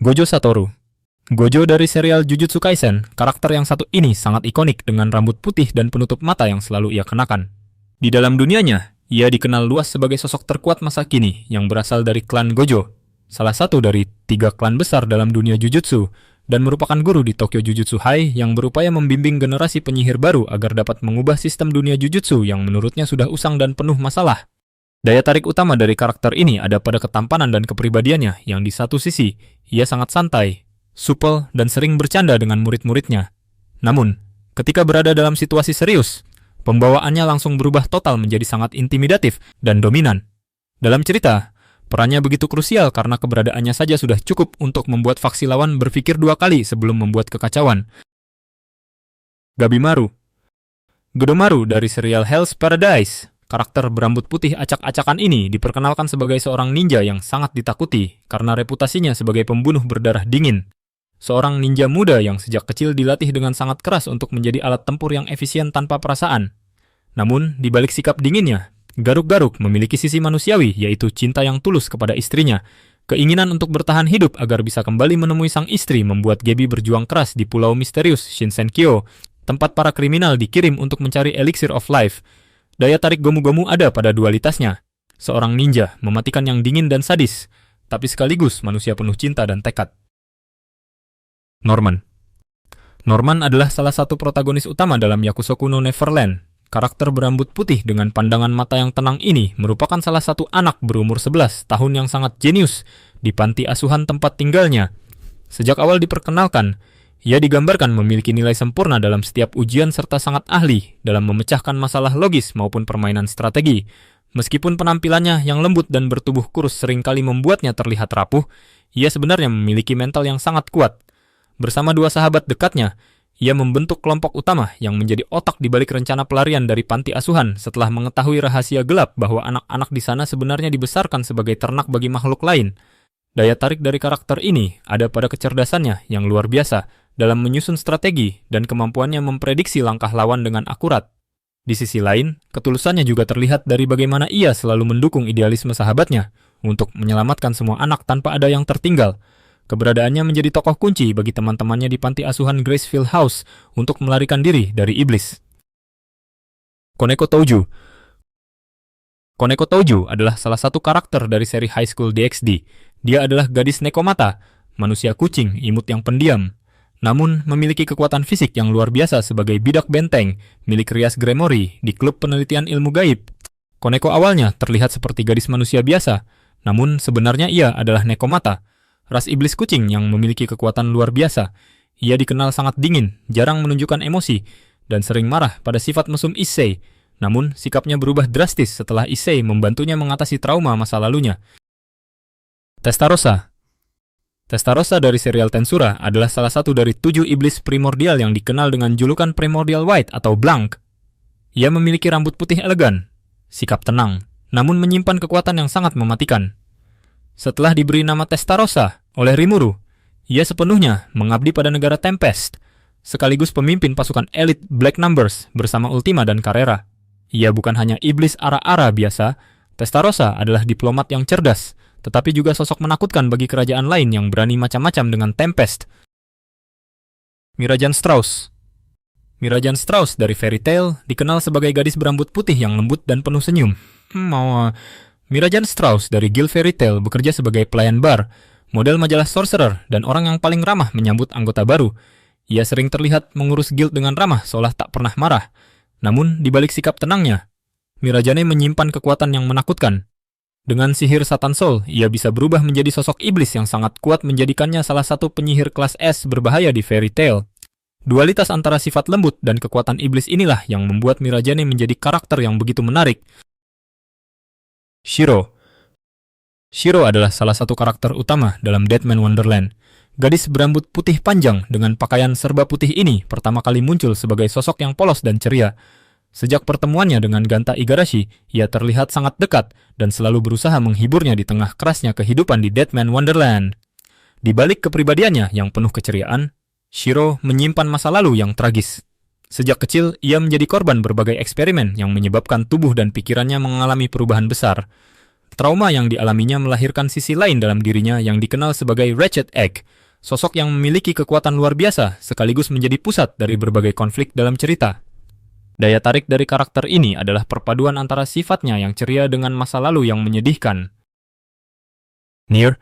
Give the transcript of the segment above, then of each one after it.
Gojo Satoru. Gojo dari serial Jujutsu Kaisen, karakter yang satu ini sangat ikonik dengan rambut putih dan penutup mata yang selalu ia kenakan. Di dalam dunianya, ia dikenal luas sebagai sosok terkuat masa kini yang berasal dari klan Gojo, salah satu dari 3 klan besar dalam dunia Jujutsu, dan merupakan guru di Tokyo Jujutsu High yang berupaya membimbing generasi penyihir baru agar dapat mengubah sistem dunia Jujutsu yang menurutnya sudah usang dan penuh masalah. Daya tarik utama dari karakter ini ada pada ketampanan dan kepribadiannya yang di satu sisi, ia sangat santai, supel, dan sering bercanda dengan murid-muridnya. Namun, ketika berada dalam situasi serius, pembawaannya langsung berubah total menjadi sangat intimidatif dan dominan. Dalam cerita, perannya begitu krusial karena keberadaannya saja sudah cukup untuk membuat faksi lawan berpikir 2 kali sebelum membuat kekacauan. Gabimaru. Gedomaru dari serial Hell's Paradise. Karakter berambut putih acak-acakan ini diperkenalkan sebagai seorang ninja yang sangat ditakuti karena reputasinya sebagai pembunuh berdarah dingin. Seorang ninja muda yang sejak kecil dilatih dengan sangat keras untuk menjadi alat tempur yang efisien tanpa perasaan. Namun, di balik sikap dinginnya, Garuk-Garuk memiliki sisi manusiawi, yaitu cinta yang tulus kepada istrinya. Keinginan untuk bertahan hidup agar bisa kembali menemui sang istri membuat Gabi berjuang keras di Pulau Misterius Shinsenkyo, tempat para kriminal dikirim untuk mencari Elixir of Life. Daya tarik Gomu-Gomu ada pada dualitasnya. Seorang ninja mematikan yang dingin dan sadis, tapi sekaligus manusia penuh cinta dan tekad. Norman. Norman adalah salah satu protagonis utama dalam Yakusoku no Neverland. Karakter berambut putih dengan pandangan mata yang tenang ini merupakan salah satu anak berumur 11 tahun yang sangat jenius di panti asuhan tempat tinggalnya. Sejak awal diperkenalkan, ia digambarkan memiliki nilai sempurna dalam setiap ujian serta sangat ahli dalam memecahkan masalah logis maupun permainan strategi. Meskipun penampilannya yang lembut dan bertubuh kurus seringkali membuatnya terlihat rapuh, ia sebenarnya memiliki mental yang sangat kuat. Bersama 2 sahabat dekatnya, ia membentuk kelompok utama yang menjadi otak di balik rencana pelarian dari panti asuhan setelah mengetahui rahasia gelap bahwa anak-anak di sana sebenarnya dibesarkan sebagai ternak bagi makhluk lain. Daya tarik dari karakter ini ada pada kecerdasannya yang luar biasa dalam menyusun strategi dan kemampuannya memprediksi langkah lawan dengan akurat. Di sisi lain, ketulusannya juga terlihat dari bagaimana ia selalu mendukung idealisme sahabatnya untuk menyelamatkan semua anak tanpa ada yang tertinggal. Keberadaannya menjadi tokoh kunci bagi teman-temannya di panti asuhan Gracefield House untuk melarikan diri dari iblis. Koneko Touju. Koneko Touju adalah salah satu karakter dari seri High School DxD. Dia adalah gadis nekomata, manusia kucing imut yang pendiam, namun memiliki kekuatan fisik yang luar biasa sebagai bidak benteng milik Rias Gremory di klub penelitian ilmu gaib. Koneko awalnya terlihat seperti gadis manusia biasa, namun sebenarnya ia adalah nekomata, ras iblis kucing yang memiliki kekuatan luar biasa. Ia dikenal sangat dingin, jarang menunjukkan emosi, dan sering marah pada sifat mesum Issei. Namun, sikapnya berubah drastis setelah Issei membantunya mengatasi trauma masa lalunya. Testarossa. Testarossa dari serial Tensura adalah salah satu dari 7 iblis primordial yang dikenal dengan julukan Primordial White atau Blank. Ia memiliki rambut putih elegan, sikap tenang, namun menyimpan kekuatan yang sangat mematikan. Setelah diberi nama Testarossa oleh Rimuru, ia sepenuhnya mengabdi pada negara Tempest, sekaligus pemimpin pasukan elit Black Numbers bersama Ultima dan Carrera. Ia bukan hanya iblis ara-ara biasa, Testarossa adalah diplomat yang cerdas, tetapi juga sosok menakutkan bagi kerajaan lain yang berani macam-macam dengan Tempest. Mirajan Strauss. Mirajan Strauss dari Fairy Tail dikenal sebagai gadis berambut putih yang lembut dan penuh senyum. Mirajan Strauss dari Guild Fairy Tail bekerja sebagai pelayan bar, model majalah Sorcerer, dan orang yang paling ramah menyambut anggota baru. Ia sering terlihat mengurus guild dengan ramah seolah tak pernah marah. Namun, di balik sikap tenangnya, Mirajane menyimpan kekuatan yang menakutkan. Dengan sihir Satan Soul, ia bisa berubah menjadi sosok iblis yang sangat kuat menjadikannya salah satu penyihir kelas S berbahaya di Fairy Tail. Dualitas antara sifat lembut dan kekuatan iblis inilah yang membuat Mirajane menjadi karakter yang begitu menarik. Shiro. Shiro adalah salah satu karakter utama dalam Deadman Wonderland. Gadis berambut putih panjang dengan pakaian serba putih ini pertama kali muncul sebagai sosok yang polos dan ceria. Sejak pertemuannya dengan Ganta Igarashi, ia terlihat sangat dekat dan selalu berusaha menghiburnya di tengah kerasnya kehidupan di Deadman Wonderland. Di balik kepribadiannya yang penuh keceriaan, Shiro menyimpan masa lalu yang tragis. Sejak kecil, ia menjadi korban berbagai eksperimen yang menyebabkan tubuh dan pikirannya mengalami perubahan besar. Trauma yang dialaminya melahirkan sisi lain dalam dirinya yang dikenal sebagai Ratchet Egg, sosok yang memiliki kekuatan luar biasa sekaligus menjadi pusat dari berbagai konflik dalam cerita. Daya tarik dari karakter ini adalah perpaduan antara sifatnya yang ceria dengan masa lalu yang menyedihkan. Nier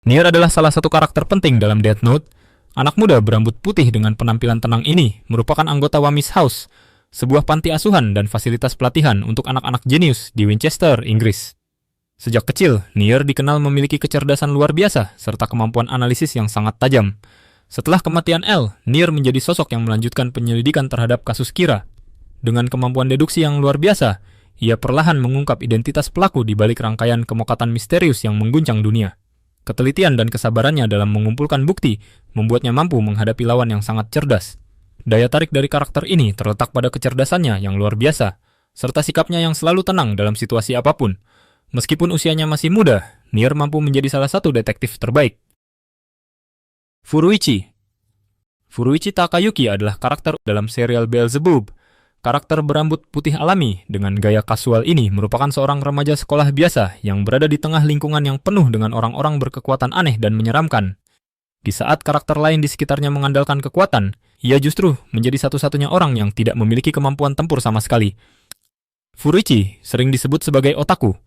adalah salah satu karakter penting dalam Death Note. Anak muda berambut putih dengan penampilan tenang ini merupakan anggota Wamys House, sebuah panti asuhan dan fasilitas pelatihan untuk anak-anak jenius di Winchester, Inggris. Sejak kecil, Nier dikenal memiliki kecerdasan luar biasa serta kemampuan analisis yang sangat tajam. Setelah kematian L, Nier menjadi sosok yang melanjutkan penyelidikan terhadap kasus Kira. Dengan kemampuan deduksi yang luar biasa, ia perlahan mengungkap identitas pelaku di balik rangkaian kemokatan misterius yang mengguncang dunia. Ketelitian dan kesabarannya dalam mengumpulkan bukti membuatnya mampu menghadapi lawan yang sangat cerdas. Daya tarik dari karakter ini terletak pada kecerdasannya yang luar biasa, serta sikapnya yang selalu tenang dalam situasi apapun. Meskipun usianya masih muda, Nier mampu menjadi salah satu detektif terbaik. Furuichi Takayuki adalah karakter dalam serial Beelzebub. Karakter berambut putih alami dengan gaya kasual ini merupakan seorang remaja sekolah biasa yang berada di tengah lingkungan yang penuh dengan orang-orang berkekuatan aneh dan menyeramkan. Di saat karakter lain di sekitarnya mengandalkan kekuatan, ia justru menjadi satu-satunya orang yang tidak memiliki kemampuan tempur sama sekali. Furuichi sering disebut sebagai otaku.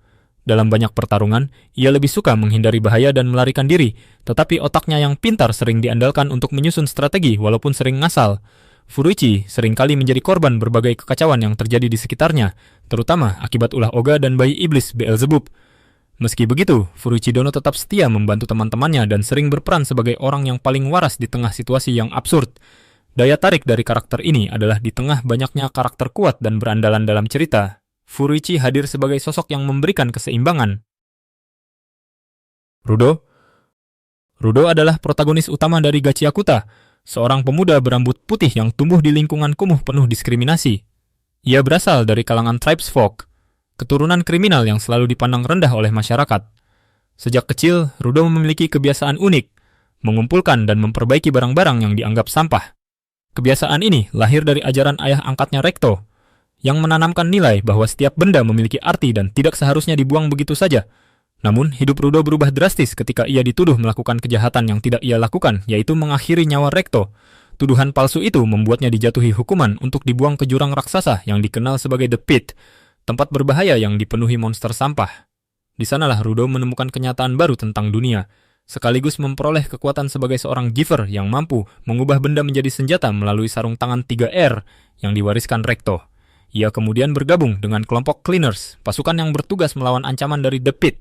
Dalam banyak pertarungan, ia lebih suka menghindari bahaya dan melarikan diri, tetapi otaknya yang pintar sering diandalkan untuk menyusun strategi walaupun sering ngasal. Furuichi seringkali menjadi korban berbagai kekacauan yang terjadi di sekitarnya, terutama akibat ulah Oga dan bayi iblis Beelzebub. Meski begitu, Furuichi Dono tetap setia membantu teman-temannya dan sering berperan sebagai orang yang paling waras di tengah situasi yang absurd. Daya tarik dari karakter ini adalah di tengah banyaknya karakter kuat dan berandalan dalam cerita, Furuichi hadir sebagai sosok yang memberikan keseimbangan. Rudo adalah protagonis utama dari Gachiakuta, seorang pemuda berambut putih yang tumbuh di lingkungan kumuh penuh diskriminasi. Ia berasal dari kalangan tribesfolk, keturunan kriminal yang selalu dipandang rendah oleh masyarakat. Sejak kecil, Rudo memiliki kebiasaan unik, mengumpulkan dan memperbaiki barang-barang yang dianggap sampah. Kebiasaan ini lahir dari ajaran ayah angkatnya Recto, yang menanamkan nilai bahwa setiap benda memiliki arti dan tidak seharusnya dibuang begitu saja. Namun, hidup Rudo berubah drastis ketika ia dituduh melakukan kejahatan yang tidak ia lakukan, yaitu mengakhiri nyawa Recto. Tuduhan palsu itu membuatnya dijatuhi hukuman untuk dibuang ke jurang raksasa yang dikenal sebagai The Pit, tempat berbahaya yang dipenuhi monster sampah. Di sanalah Rudo menemukan kenyataan baru tentang dunia, sekaligus memperoleh kekuatan sebagai seorang giver yang mampu mengubah benda menjadi senjata melalui sarung tangan 3R yang diwariskan Recto. Ia kemudian bergabung dengan kelompok Cleaners, pasukan yang bertugas melawan ancaman dari The Pit.